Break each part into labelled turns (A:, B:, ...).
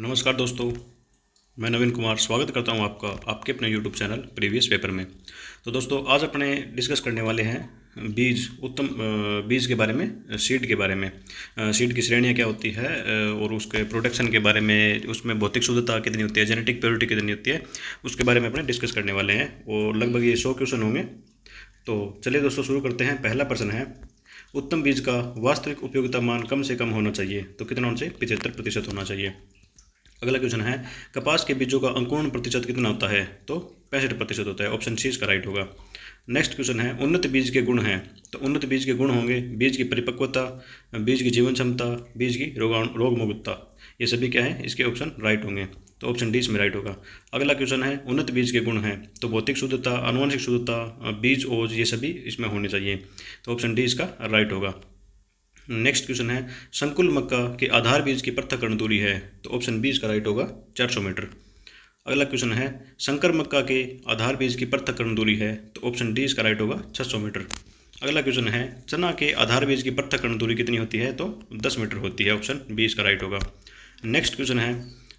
A: नमस्कार दोस्तों, मैं नवीन कुमार स्वागत करता हूं आपका आपके अपने YouTube चैनल प्रीवियस पेपर में। तो दोस्तों आज अपने डिस्कस करने वाले हैं बीज उत्तम बीज के बारे में, सीड के बारे में। सीड की श्रेणियां क्या होती है और उसके प्रोटेक्शन के बारे में, उसमें भौतिक शुद्धता कितनी होती है, जेनेटिक प्योरिटी कितनी होती है, उसके बारे में अपने डिस्कस करने वाले हैं और लगभग ये 100 क्वेश्चन होंगे। तो चलिए दोस्तों शुरू करते हैं। पहला प्रश्न है, उत्तम बीज का वास्तविक उपयोगिता मान कम से कम होना चाहिए तो कितना होना चाहिए? 75% होना चाहिए। अगला क्वेश्चन है, कपास के बीजों का अंकुरण प्रतिशत कितना होता है? तो 65% होता है। ऑप्शन सी इसका राइट होगा। नेक्स्ट क्वेश्चन है, उन्नत बीज के गुण हैं। तो उन्नत बीज के गुण होंगे बीज की परिपक्वता, बीज की जीवन क्षमता, बीज की रोगमुक्तता। ये सभी क्या है? इसके ऑप्शन राइट होंगे। तो ऑप्शन डी इसमें राइट होगा। अगला क्वेश्चन है, उन्नत बीज के गुण हैं। तो भौतिक शुद्धता, आनुवंशिक शुद्धता, बीज ओज, ये सभी इसमें होने चाहिए। तो ऑप्शन डी इसका राइट होगा। नेक्स्ट क्वेश्चन है, संकुल मक्का के आधार बीज की पृथक्करण दूरी है। तो ऑप्शन बी इसका राइट होगा, 400 मीटर। अगला क्वेश्चन है, संकर मक्का के आधार बीज की पृथक्करण दूरी है। तो ऑप्शन डी इसका राइट होगा, 600 मीटर। अगला क्वेश्चन है, चना के आधार बीज की पृथक्करण दूरी कितनी होती है? तो 10 मीटर होती है। ऑप्शन बी इसका राइट होगा। नेक्स्ट क्वेश्चन है,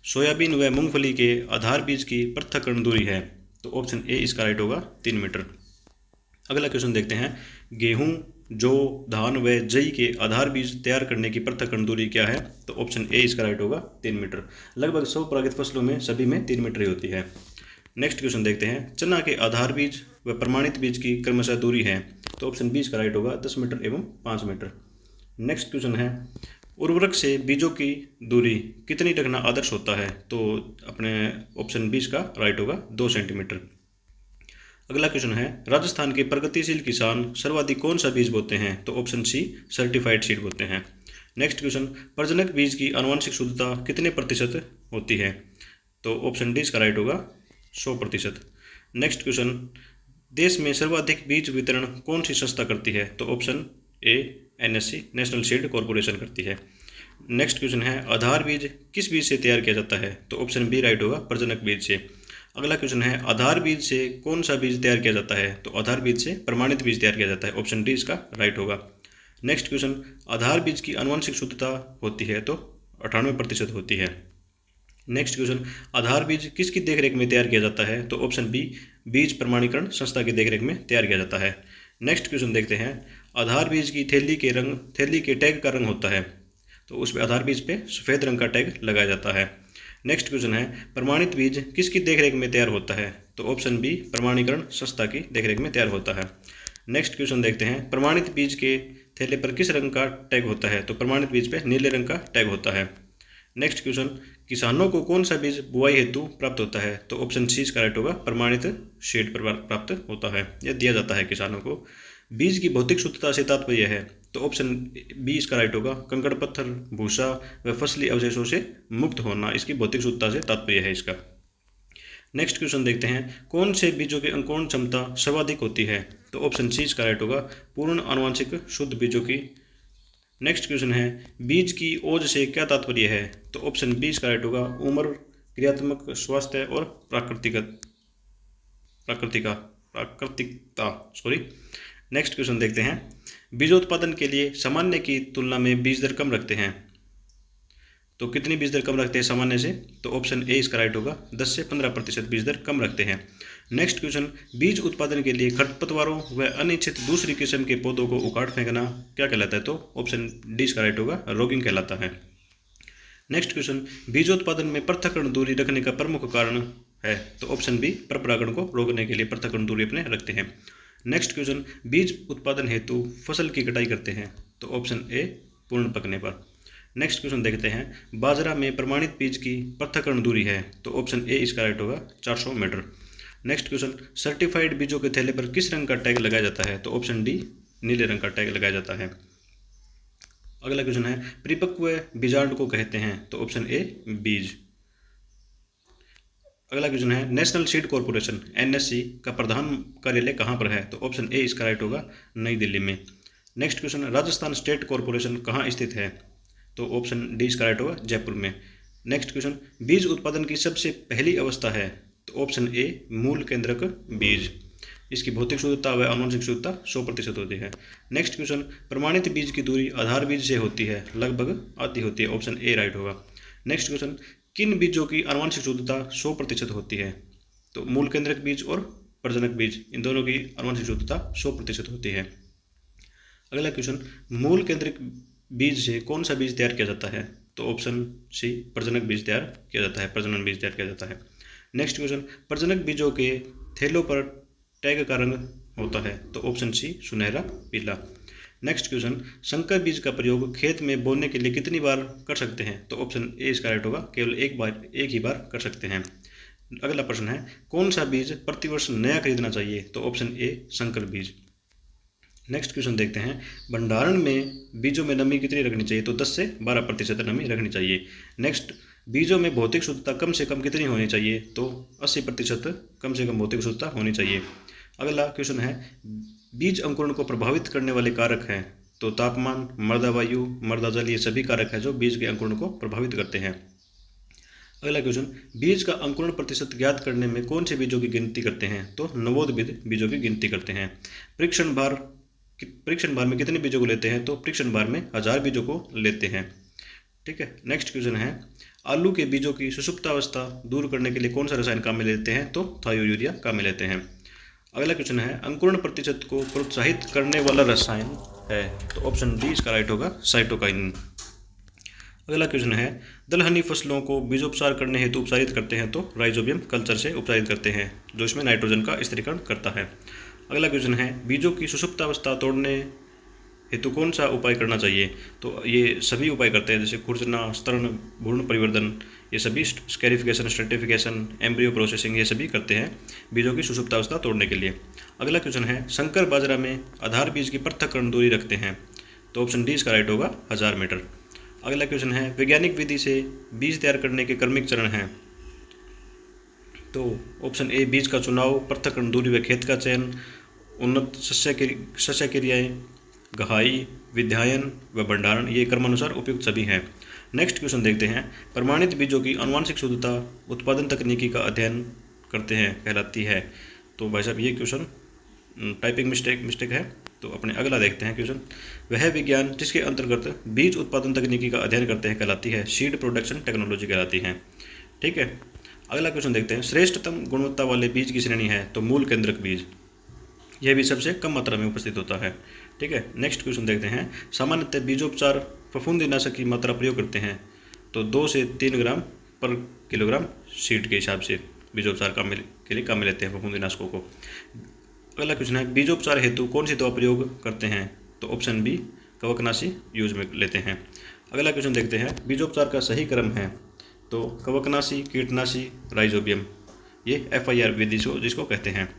A: सोयाबीन व मूंगफली के आधार बीज की पृथक्करण दूरी है। तो ऑप्शन ए इसका राइट होगा, 3 मीटर। अगला क्वेश्चन देखते हैं, गेहूं, जौ, धान व जई के आधार बीज तैयार करने की पृथक्करण दूरी क्या है? तो ऑप्शन ए इसका राइट होगा, 3 मीटर। लगभग 100 परागित फसलों में सभी में 3 मीटर ही होती है। नेक्स्ट क्वेश्चन देखते हैं, चना के आधार बीज व प्रमाणित बीज की क्रमशः दूरी है। तो ऑप्शन बी इसका राइट होगा, 10 मीटर एवं 5 मीटर। नेक्स्ट क्वेश्चन है, उर्वरक से बीजों की दूरी कितनी रखना आदर्श होता है? तो अपने ऑप्शन बी इसका राइट होगा, 2 सेंटीमीटर। अगला क्वेश्चन है, राजस्थान के प्रगतिशील किसान सर्वाधिक कौन सा बीज बोते हैं? तो ऑप्शन सी सर्टिफाइड सीड बोते हैं। नेक्स्ट क्वेश्चन, प्रजनक बीज की आनुवंशिक शुद्धता कितने प्रतिशत होती है? तो ऑप्शन डी इसका राइट होगा, 100%। नेक्स्ट क्वेश्चन, देश में सर्वाधिक बीज वितरण कौन सी संस्था करती है? तो option A NSC national seed corporation करती है। नेक्स्ट क्वेश्चन है, आधार बीज किस बीज से तैयार किया जाता है? तो ऑप्शन बी राइट होगा, प्रजनक बीज से। अगला क्वेश्चन है, आधार बीज से कौन सा बीज तैयार किया जाता है? तो आधार बीज से प्रमाणित बीज तैयार किया जाता है। ऑप्शन डी इसका राइट होगा। नेक्स्ट क्वेश्चन, आधार बीज की आनुवंशिक शुद्धता होती है तो 98% होती है। नेक्स्ट क्वेश्चन, आधार बीज किसकी देखरेख में तैयार किया जाता है? तो ऑप्शन बी बीज प्रमाणीकरण संस्था की देखरेख में तैयार किया जाता है। नेक्स्ट क्वेश्चन देखते हैं, आधार बीज की थैली के टैग का रंग होता है। तो उस पर आधार बीज पे सफ़ेद रंग का टैग लगाया जाता है। नेक्स्ट क्वेश्चन है, प्रमाणित बीज किसकी देखरेख में तैयार होता है? तो ऑप्शन बी प्रमाणीकरण संस्था की देखरेख में तैयार होता है। नेक्स्ट क्वेश्चन देखते हैं, प्रमाणित बीज के थैले पर किस रंग का टैग होता है? तो प्रमाणित बीज पे नीले रंग का टैग होता है। नेक्स्ट क्वेश्चन, किसानों को कौन सा बीज बुआई हेतु प्राप्त होता है? तो ऑप्शन सी इसका राइट होगा, प्रमाणित सीड पर प्राप्त होता है या दिया जाता है किसानों को। बीज की भौतिक शुद्धता से तात्पर्य है। तो ऑप्शन बी इसका राइट होगा, कंकड़ पत्थर, भूसा व फसली अवशेषों से मुक्त होना इसकी भौतिक शुद्धता से तात्पर्य है इसका। नेक्स्ट क्वेश्चन देखते हैं, कौन से बीजों की अंकुरण क्षमता सर्वाधिक होती है? तो ऑप्शन सी इसका राइट होगा, पूर्ण आनुवंशिक शुद्ध बीजों की। नेक्स्ट क्वेश्चन है, बीज की ओज से क्या तात्पर्य है? तो ऑप्शन बी इसका राइट होगा, उम्र, क्रियात्मक स्वास्थ्य और प्राकृतिकता। नेक्स्ट क्वेश्चन देखते हैं, बीजोत्पादन के लिए सामान्य की तुलना में बीज दर कम रखते हैं। तो कितनी बीज दर कम रखते हैं सामान्य से? तो ऑप्शन ए इसका राइट होगा, 10 से 15% बीज दर कम रखते हैं। नेक्स्ट क्वेश्चन, बीज उत्पादन के लिए खरपतवारों व अनिश्चित दूसरी किस्म के पौधों को उखाड़ फेंकना क्या कहलाता है? तो ऑप्शन डी इसका राइट होगा, रॉगिंग कहलाता है। नेक्स्ट क्वेश्चन, बीजोत्पादन में पृथक्करण दूरी रखने का प्रमुख कारण है? तो ऑप्शन बी परपरागण को रोकने के लिए पृथक्करण दूरी अपने रखते हैं। नेक्स्ट क्वेश्चन, बीज उत्पादन हेतु फसल की कटाई करते हैं। तो ऑप्शन ए पूर्ण पकने पर। नेक्स्ट क्वेश्चन देखते हैं, बाजरा में प्रमाणित बीज की पृथक्करण दूरी है। तो ऑप्शन ए इसका राइट होगा, 400 मीटर। नेक्स्ट क्वेश्चन, सर्टिफाइड बीजों के थैले पर किस रंग का टैग लगाया जाता है? तो ऑप्शन डी नीले रंग का टैग लगाया जाता है। अगला क्वेश्चन है, परिपक्व बीजांड को कहते हैं। तो ऑप्शन ए बीज। अगला क्वेश्चन है, नेशनल सीड कॉरपोरेशन एनएससी का प्रधान कार्यालय कहाँ पर है? तो ऑप्शन ए इसका राइट होगा, नई दिल्ली में। Next question, Rajasthan state corporation कहाँ स्थित है? तो ऑप्शन डी इसका राइट होगा, जयपुर में। नेक्स्ट क्वेश्चन, बीज उत्पादन की सबसे पहली अवस्था है। तो ऑप्शन ए मूल केंद्रक बीज। इसकी भौतिक शुद्धता व आनुवंशिक शुद्धता 100% होती है। नेक्स्ट क्वेश्चन, प्रमाणित बीज की दूरी आधार बीज से होती है, लगभग आधी होती है। ऑप्शन ए राइट होगा। नेक्स्ट क्वेश्चन, किन बीजों की आनुवंशिक शुद्धता 100% होती है? तो मूल केंद्रक बीज और प्रजनक बीज, इन दोनों की आनुवंशिक शुद्धता 100% होती है। अगला क्वेश्चन, मूल केंद्रक बीज से कौन सा बीज तैयार किया जाता है? तो ऑप्शन सी, प्रजनक बीज तैयार किया जाता है, प्रजनन बीज तैयार किया जाता है। नेक्स्ट क्वेश्चन, प्रजनक बीजों के थैलों पर टैग का रंग होता है? तो ऑप्शन सी, सुनहरा पीला। नेक्स्ट क्वेश्चन, संकर बीज का प्रयोग खेत में बोने के लिए कितनी बार कर सकते हैं? तो ऑप्शन ए इसका राइट होगा, केवल एक ही बार कर सकते हैं। अगला प्रश्न है, कौन सा बीज प्रतिवर्ष नया खरीदना चाहिए? तो ऑप्शन ए, संकर बीज। नेक्स्ट क्वेश्चन देखते हैं, भंडारण में बीजों में नमी कितनी रखनी चाहिए? तो 10 से 12% नमी रखनी चाहिए। नेक्स्ट, बीजों में भौतिक शुद्धता कम से कम कितनी होनी चाहिए? तो 80% कम से कम भौतिक शुद्धता होनी चाहिए। अगला क्वेश्चन है, बीज अंकुरण को प्रभावित करने वाले कारक हैं? तो तापमान, मृदा वायु, मृदा जल, ये सभी कारक हैं जो बीज के अंकुरण को प्रभावित करते हैं। अगला क्वेश्चन, बीज का अंकुरण प्रतिशत ज्ञात करने में कौन से बीजों की गिनती करते हैं? तो नवोदित बीजों की गिनती करते हैं। परीक्षण भार में कितने बीजों को लेते हैं? तो परीक्षण भार में 1000 बीजों को लेते हैं। ठीक है। नेक्स्ट क्वेश्चन है, आलू के बीजों की सुषुप्तावस्था दूर करने के लिए कौन सा रसायन काम में लेते हैं? तो थायोयूरिया काम में लेते हैं। अगला क्वेश्चन है, अंकुरण प्रतिशत को प्रोत्साहित करने वाला रसायन है? तो ऑप्शन डी इसका राइट होगा, साइटोकाइन। अगला क्वेश्चन है, दलहनी फसलों को बीजोपचार करने हेतु उपचारित करते हैं? तो राइजोबियम कल्चर से उपचारित करते हैं, जो इसमें नाइट्रोजन का स्थिरीकरण करता है। अगला क्वेश्चन है, बीजों की सुषुप्तावस्था तोड़ने हेतु कौन सा उपाय करना चाहिए? तो ये सभी उपाय करते हैं, जैसे खुरचना, स्तरण भ्रूण परिवर्धन, ये सभी स्कैरिफिकेशन, स्ट्रेटिफिकेशन, एम्ब्रियो प्रोसेसिंग, ये सभी करते हैं बीजों की सुषुप्तावस्था तोड़ने के लिए। अगला क्वेश्चन है, संकर बाजरा में आधार बीज की पृथक्करण दूरी रखते हैं? तो ऑप्शन डी इसका राइट होगा, 1000 मीटर। अगला क्वेश्चन है, वैज्ञानिक विधि से बीज तैयार करने के क्रमिक चरण हैं? तो ऑप्शन ए, बीज का चुनाव, पृथक्करण दूरी व खेत का चयन, उन्नत सस्या क्रियाएँ, गहाई, विध्यायन व भंडारण, ये क्रमानुसार उपयुक्त सभी हैं। नेक्स्ट क्वेश्चन देखते हैं, प्रमाणित बीजों की आनुवंशिक शुद्धता उत्पादन तकनीकी का अध्ययन करते हैं कहलाती है? तो भाई साहब ये क्वेश्चन टाइपिंग मिस्टेक है, तो अपने अगला देखते हैं क्वेश्चन, वह विज्ञान जिसके अंतर्गत बीज उत्पादन तकनीकी का अध्ययन करते हैं कहलाती है? सीड प्रोडक्शन टेक्नोलॉजी कहलाती है। ठीक है। अगला क्वेश्चन देखते हैं, श्रेष्ठतम गुणवत्ता वाले बीज की श्रेणी है? तो मूल केंद्रक बीज, यह भी सबसे कम मात्रा में उपस्थित होता है। ठीक है। नेक्स्ट क्वेश्चन देखते हैं, सामान्यतः बीजोपचार फफूंदीनाशक की मात्रा प्रयोग करते हैं? तो 2 से 3 ग्राम पर किलोग्राम सीड के हिसाब से बीजोपचार के लिए काम में लेते हैं फफूंदीनाशकों को। अगला क्वेश्चन है, बीजोपचार हेतु कौन सी दवा प्रयोग करते हैं? तो ऑप्शन बी, कवकनाशी यूज में लेते हैं। अगला क्वेश्चन देखते हैं, बीजोपचार का सही क्रम है? तो कवकनाशी, कीटनाशी, राइजोबियम, ये FIR विधि जिसको कहते हैं।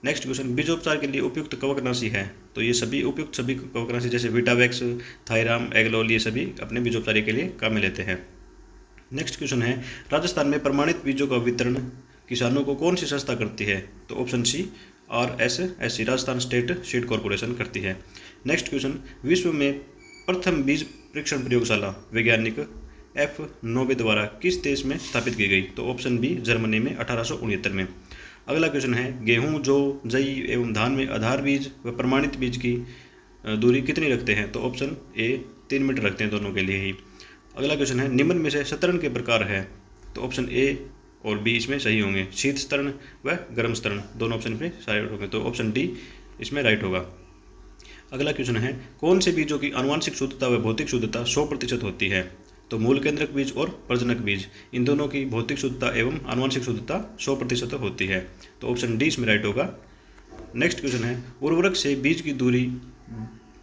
A: नेक्स्ट क्वेश्चन, बीजोपचार के लिए उपयुक्त कवकनाशी है? तो ये सभी उपयुक्त सभी कवकनाशी जैसे विटावैक्स, थायराम, एग्लोल, ये सभी अपने बीजोपचार के लिए काम में लेते हैं। नेक्स्ट क्वेश्चन है, राजस्थान में प्रमाणित बीजों का वितरण किसानों को कौन सी संस्था करती है? तो option C, RSSC, Rajasthan state seed corporation करती है। नेक्स्ट क्वेश्चन, विश्व में प्रथम बीज परीक्षण प्रयोगशाला वैज्ञानिक F. नोबे द्वारा किस देश में स्थापित की गई? तो ऑप्शन बी, जर्मनी में 1869 में। अगला क्वेश्चन है, गेहूं, जौ, जई एवं धान में आधार बीज व प्रमाणित बीज की दूरी कितनी रखते हैं? तो ऑप्शन ए, 3 मीटर रखते हैं दोनों के लिए ही। अगला क्वेश्चन है, निम्न में से स्तरण के प्रकार है? तो ऑप्शन ए और बी इसमें सही होंगे, शीत स्तरण व गर्म स्तरण, दोनों ऑप्शन पे सही होंगे, तो ऑप्शन डी इसमें राइट होगा। अगला क्वेश्चन है, कौन से बीजों की आनुवंशिक शुद्धता व भौतिक शुद्धता 100% होती है? तो मूल केंद्रक बीज और प्रजनक बीज, इन दोनों की भौतिक शुद्धता एवं आनुवंशिक शुद्धता 100% होती है, तो ऑप्शन डी इसमें राइट होगा। नेक्स्ट क्वेश्चन है, उर्वरक से बीज की दूरी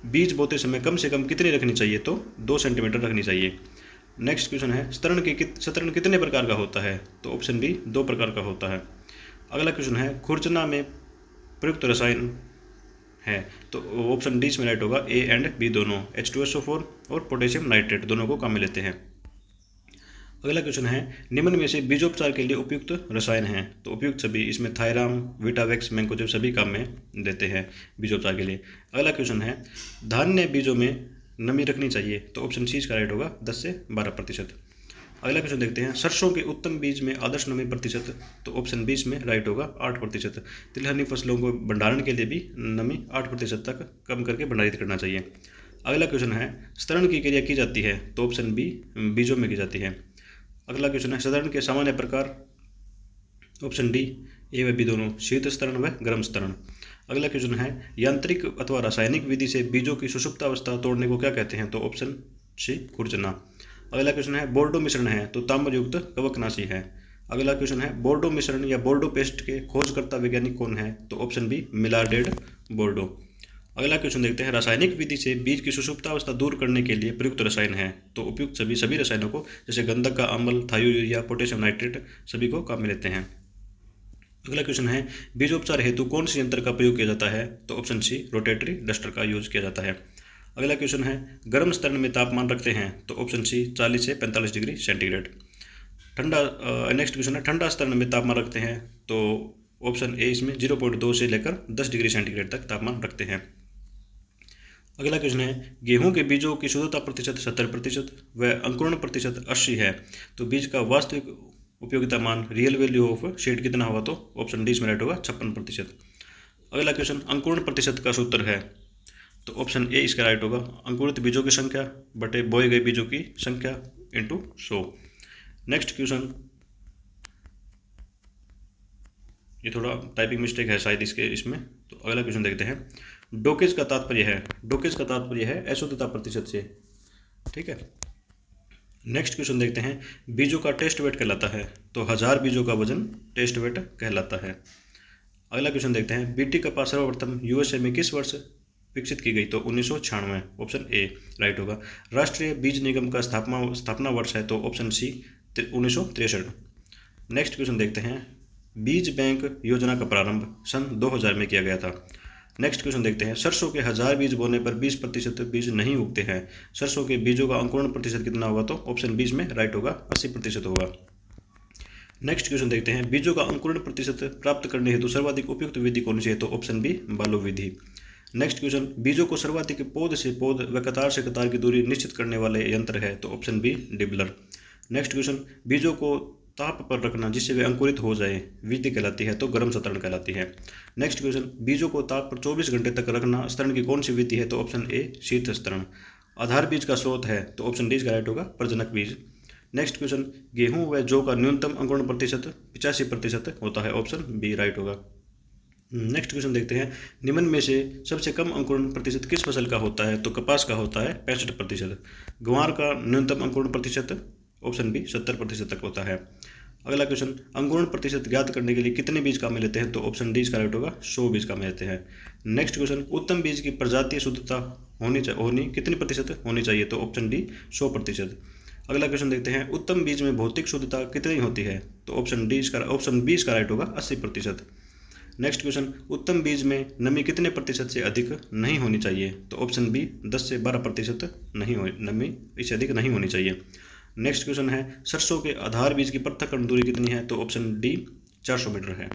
A: बीज बोते समय कम से कम कितनी रखनी चाहिए? तो 2 सेंटीमीटर रखनी चाहिए। नेक्स्ट क्वेश्चन है, स्तरण कितने प्रकार का होता है? तो ऑप्शन बी, 2 प्रकार का होता है। अगला क्वेश्चन है, खुरचना में प्रयुक्त रसायन है? तो ऑप्शन डी इसमें राइट होगा, ए एंड बी दोनों, H2SO4 और पोटेशियम नाइट्रेट, दोनों को काम में लेते हैं। अगला क्वेश्चन है, निम्न में से बीजोपचार के लिए उपयुक्त रसायन हैं? तो उपयुक्त सभी, इसमें थायराम, विटावैक्स, मैंकोजेब सभी काम में देते हैं बीजोपचार के लिए। अगला क्वेश्चन है, धान्य बीजों में नमी रखनी चाहिए? तो ऑप्शन सी इसका राइट होगा, 10 से 12%। अगला क्वेश्चन देखते हैं, सरसों के उत्तम बीज में आदर्श नमी प्रतिशत? तो ऑप्शन बी इसमें राइट होगा, 8%। तिलहनी फसलों को भंडारण के लिए भी नमी 8% तक कम करके भंडारित करना चाहिए। अगला क्वेश्चन है, स्तरण की क्रिया की जाती है? तो ऑप्शन बी, बीजों में की जाती है। अगला क्वेश्चन है सतरण के सामान्य प्रकार। ऑप्शन डी ए व बी दोनों, शीत स्तरण व गर्म स्तरण। अगला क्वेश्चन है यांत्रिक अथवा रासायनिक विधि से बीजों की सुषुप्तावस्था तोड़ने को क्या कहते हैं? तो ऑप्शन सी खुरचना। अगला क्वेश्चन है बोर्डो मिश्रण है तो ताम्रयुक्त कवकनाशी है। अगला क्वेश्चन है बोर्डो मिश्रण या बोर्डो पेस्ट के खोजकर्ता वैज्ञानिक कौन है? तो ऑप्शन बी मिलार्डेड बोर्डो। अगला क्वेश्चन देखते हैं रासायनिक विधि से बीज की सुषुप्तावस्था दूर करने के लिए प्रयुक्त रसायन है। तो उपयुक्त सभी रसायनों को, जैसे गंधक का अम्ल, थायोयूरिया, पोटेशियम नाइट्रेट, सभी को काम में लेते हैं। अगला क्वेश्चन है बीजोपचार हेतु कौन सी यंत्र का प्रयोग किया जाता है? तो ऑप्शन सी रोटेटरी डस्टर का यूज किया जाता है। अगला क्वेश्चन है गर्म स्तरण में तापमान रखते हैं? तो ऑप्शन सी 40 से 45 डिग्री सेंटीग्रेड। नेक्स्ट क्वेश्चन है ठंडा स्तरण में तापमान रखते हैं? तो ऑप्शन ए इसमें 0.2 से लेकर 10 डिग्री सेंटीग्रेड तक तापमान रखते हैं। अगला क्वेश्चन है गेहूं के बीजों की शुद्धता प्रतिशत 70% व अंकुरण प्रतिशत 80 है, तो बीज का वास्तविक उपयोगिता मान रियल वैल्यू ऑफ सीड कितना होगा? तो ऑप्शन डी इसमें राइट होगा 56%। अगला क्वेश्चन अंकुरण प्रतिशत का सूत्र है, तो ऑप्शन ए इसका राइट होगा अंकुरित बीजों की संख्या बटे बोए गए बीजों की संख्या इंटू 100। नेक्स्ट क्वेश्चन, ये थोड़ा टाइपिंग मिस्टेक है शायद इसमें, तो अगला क्वेश्चन देखते हैं। डोकेज का तात्पर्य है अशुद्धता प्रतिशत से, ठीक है। नेक्स्ट क्वेश्चन देखते हैं बीजों का टेस्ट वेट कहलाता है? तो 1000 बीजों का वजन टेस्ट वेट कहलाता है। अगला क्वेश्चन देखते हैं बीटी कपास सर्वप्रथम यूएसए में किस वर्ष विकसित की गई? तो 1996। ऑप्शन ए राइट होगा। राष्ट्रीय बीज निगम का स्थापना वर्ष है? तो ऑप्शन सी 1963। नेक्स्ट क्वेश्चन देखते हैं बीज बैंक योजना का प्रारंभ सन 2000 में किया गया था। नेक्स्ट क्वेश्चन देखते हैं सरसों के 1000 बीज बोने पर 20% बीज नहीं उगते हैं, सरसों के बीजों का अंकुरण प्रतिशत कितना होगा? तो ऑप्शन बी में राइट होगा 80% होगा। नेक्स्ट क्वेश्चन देखते हैं बीजों का अंकुरण प्रतिशत प्राप्त करने हेतु सर्वाधिक उपयुक्त विधि कौन सी है? तो ऑप्शन बी बालो विधि। नेक्स्ट क्वेश्चन बीजों को सर्वाधिक पौध से पौध व कतार से कतार की दूरी निश्चित करने वाले यंत्र है? तो option B dibbler. Next question बीजों को ताप पर रखना जिससे वे अंकुरित हो जाए विधि कहलाती है? तो गर्म स्तरण कहलाती है। नेक्स्ट क्वेश्चन बीजों को ताप पर 24 घंटे तक रखना स्तरण की कौन सी विधि है? तो ऑप्शन ए शीत स्तरण। आधार बीज का स्रोत है? तो ऑप्शन डी का राइट होगा प्रजनक बीज। नेक्स्ट क्वेश्चन गेहूं व जौ का न्यूनतम अंकुरण प्रतिशत 85% होता है? ऑप्शन बी राइट होगा। नेक्स्ट क्वेश्चन देखते हैं निम्न में से सबसे कम अंकुरण प्रतिशत किस फसल का होता है? तो कपास का होता है 65%। ग्वार का न्यूनतम अंकुरण प्रतिशत? ऑप्शन बी 70% तक होता है। अगला क्वेश्चन अंकुरण प्रतिशत ज्ञात करने के लिए कितने बीज काम में लेते हैं? तो ऑप्शन डी इसका राइट होगा 100 बीज काम में लेते हैं। नेक्स्ट क्वेश्चन उत्तम बीज की प्रजातीय शुद्धता होनी कितनी प्रतिशत होनी चाहिए? तो ऑप्शन डी 100%। अगला क्वेश्चन देखते हैं उत्तम बीज में भौतिक शुद्धता कितनी होती है? तो ऑप्शन बी इसका राइट होगा 80%। नेक्स्ट क्वेश्चन उत्तम बीज में नमी कितने प्रतिशत से अधिक नहीं होनी चाहिए? तो ऑप्शन बी 10 से 12% नमी इससे अधिक नहीं होनी चाहिए। नेक्स्ट क्वेश्चन है सरसों के आधार बीज की पृथक्करण दूरी कितनी है? तो ऑप्शन डी 400 मीटर है।